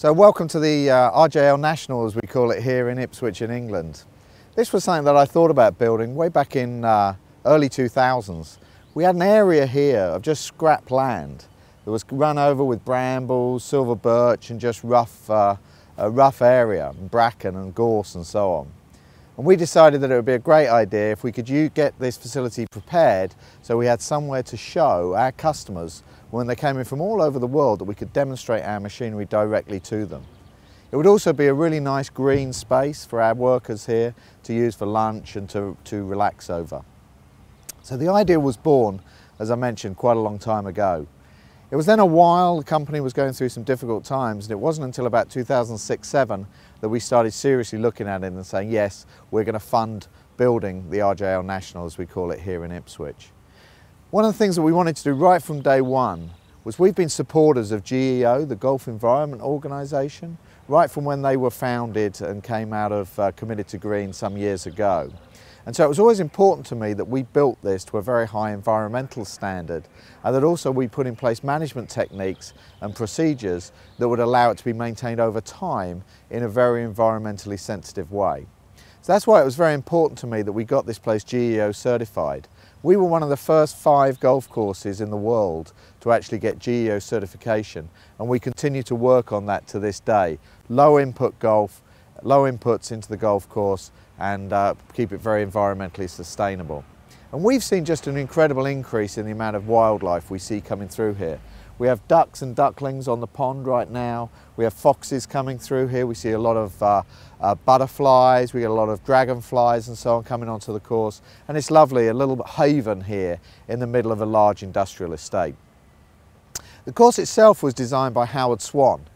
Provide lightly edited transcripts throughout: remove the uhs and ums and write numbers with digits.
So welcome to the RJL National, as we call it here in Ipswich in England. This was something that I thought about building way back in early 2000s. We had an area here of just scrap land that was run over with brambles, silver birch and just a rough area, bracken and gorse and so on. And we decided that it would be a great idea if we could get this facility prepared so we had somewhere to show our customers when they came in from all over the world that we could demonstrate our machinery directly to them. It would also be a really nice green space for our workers here to use for lunch and to relax over. So the idea was born, as I mentioned, quite a long time ago. It was then a while the company was going through some difficult times, and it wasn't until about 2006-07 that we started seriously looking at it and saying, yes, we're going to fund building the RJL National, as we call it here in Ipswich. One of the things that we wanted to do right from day one was we've been supporters of GEO, the Gulf Environment Organisation, right from when they were founded and came out of Committed to Green some years ago. And so it was always important to me that we built this to a very high environmental standard, and that also we put in place management techniques and procedures that would allow it to be maintained over time in a very environmentally sensitive way. So that's why it was very important to me that we got this place GEO certified. We were one of the first 5 golf courses in the world to actually get GEO certification, and we continue to work on that to this day. Low input golf, low inputs into the golf course, and keep it very environmentally sustainable. And we've seen just an incredible increase in the amount of wildlife we see coming through here. We have ducks and ducklings on the pond right now. We have foxes coming through here. We see a lot of butterflies. We get a lot of dragonflies and so on coming onto the course. And it's lovely, a little haven here in the middle of a large industrial estate. The course itself was designed by Howard Swan.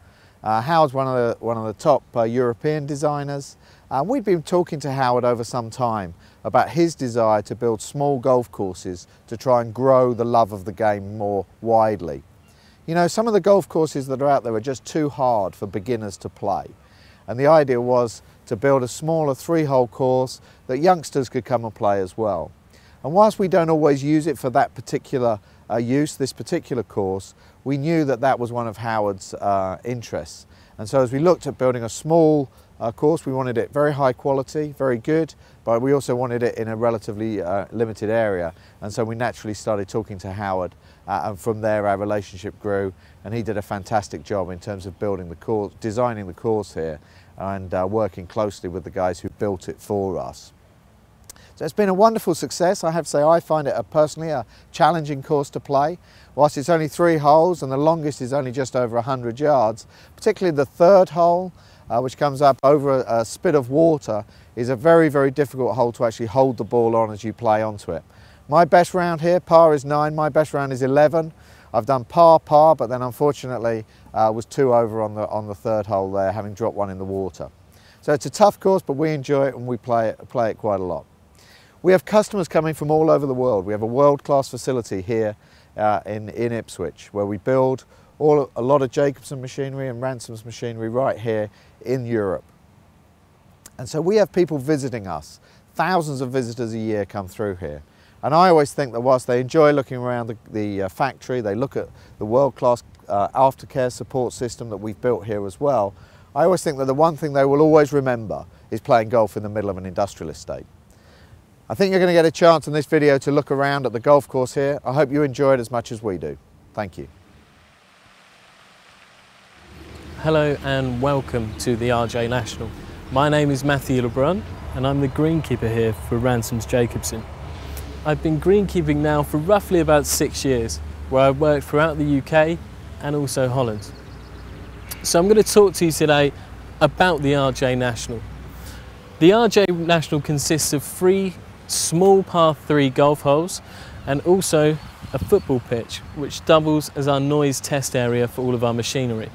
Howard's one of the top European designers. We'd been talking to Howard over some time about his desire to build small golf courses to try and grow the love of the game more widely. You know, some of the golf courses that are out there are just too hard for beginners to play. And the idea was to build a smaller 3-hole course that youngsters could come and play as well. And whilst we don't always use it for that particular this particular course, we knew that that was one of Howard's interests. And so as we looked at building a small course, we wanted it very high quality, very good, but we also wanted it in a relatively limited area. And so we naturally started talking to Howard, and from there our relationship grew, and he did a fantastic job in terms of building the course, designing the course here, and working closely with the guys who built it for us. So it's been a wonderful success. I have to say I find it personally a challenging course to play. Whilst it's only 3 holes and the longest is only just over 100 yards, particularly the 3rd hole, which comes up over a spit of water, is a very, very difficult hole to actually hold the ball on as you play onto it. My best round here, par is 9, my best round is 11. I've done par, but then unfortunately was 2 over on the 3rd hole there, having dropped 1 in the water. So it's a tough course, but we enjoy it and we play it quite a lot. We have customers coming from all over the world. We have a world-class facility here in Ipswich, where we build a lot of Jacobsen machinery and Ransomes machinery right here in Europe. And so we have people visiting us. Thousands of visitors a year come through here. And I always think that whilst they enjoy looking around the factory, they look at the world-class aftercare support system that we've built here as well, I always think that the one thing they will always remember is playing golf in the middle of an industrial estate. I think you're going to get a chance in this video to look around at the golf course here. I hope you enjoy it as much as we do. Thank you. Hello and welcome to the RJ National. My name is Matthew Brun and I'm the greenkeeper here for Ransomes Jacobsen. I've been greenkeeping now for roughly about 6 years, where I've worked throughout the UK and also Holland. So I'm going to talk to you today about the RJ National. The RJ National consists of 3 small par 3 golf holes and also a football pitch, which doubles as our noise test area for all of our machinery.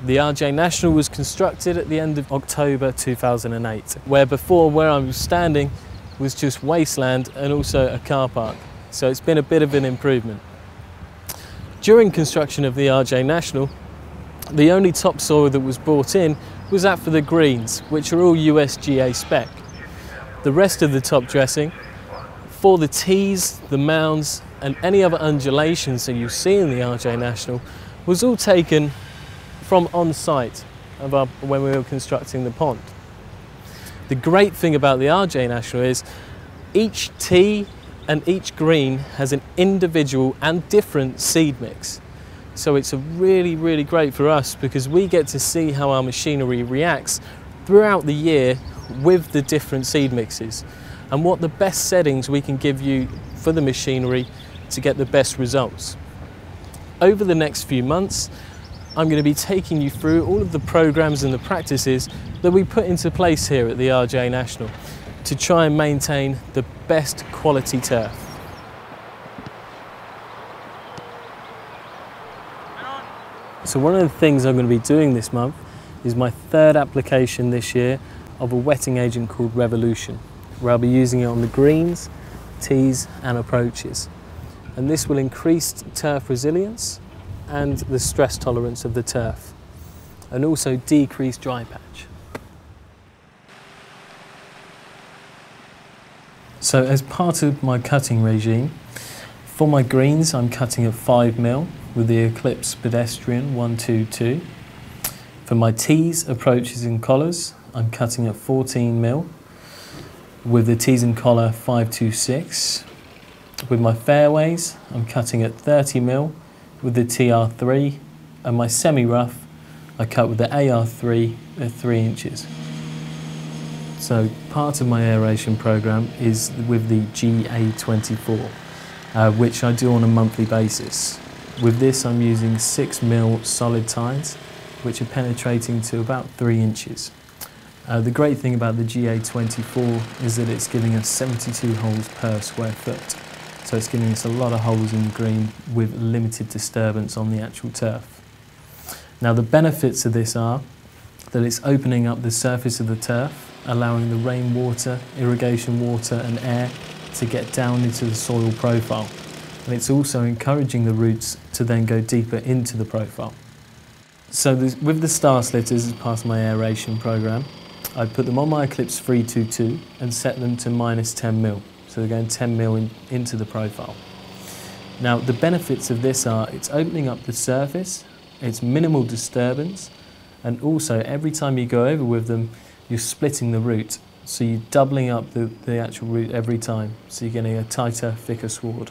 The RJ National was constructed at the end of October 2008, where before where I was standing was just wasteland and also a car park, so it's been a bit of an improvement. During construction of the RJ National, the only topsoil that was brought in was that for the greens, which are all USGA spec. The rest of the top dressing, for the tees, the mounds and any other undulations that you see in the RJ National, was all taken from on site when we were constructing the pond. The great thing about the RJ National is each tee and each green has an individual and different seed mix. So it's really great for us because we get to see how our machinery reacts throughout the year with the different seed mixes and what the best settings we can give you for the machinery to get the best results. Over the next few months, I'm going to be taking you through all of the programs and the practices that we put into place here at the RJ National to try and maintain the best quality turf. So one of the things I'm going to be doing this month is my third application this year of a wetting agent called Revolution, where I'll be using it on the greens, tees and approaches. And this will increase turf resilience and the stress tolerance of the turf, and also decrease dry patch. So as part of my cutting regime, for my greens I'm cutting at 5mm with the Eclipse Pedestrian 122. For my tees, approaches and collars, I'm cutting at 14mm with the tees and collar 526. With my fairways, I'm cutting at 30mm with the TR3, and my semi-rough, I cut with the AR3 at 3 inches. So part of my aeration program is with the GA24, which I do on a monthly basis. With this I'm using 6mm solid tines, which are penetrating to about 3 inches. The great thing about the GA24 is that it's giving us 72 holes per square foot. So it's giving us a lot of holes in the green with limited disturbance on the actual turf. Now the benefits of this are that it's opening up the surface of the turf, allowing the rainwater, irrigation water and air to get down into the soil profile. And it's also encouraging the roots to then go deeper into the profile. So with the star slitters as part of my aeration program, I put them on my Eclipse 322 and set them to -10mm. So they're going 10mm into the profile. Now the benefits of this are it's opening up the surface, it's minimal disturbance, and also every time you go over with them, you're splitting the root. So you're doubling up the actual root every time. So you're getting a tighter, thicker sward.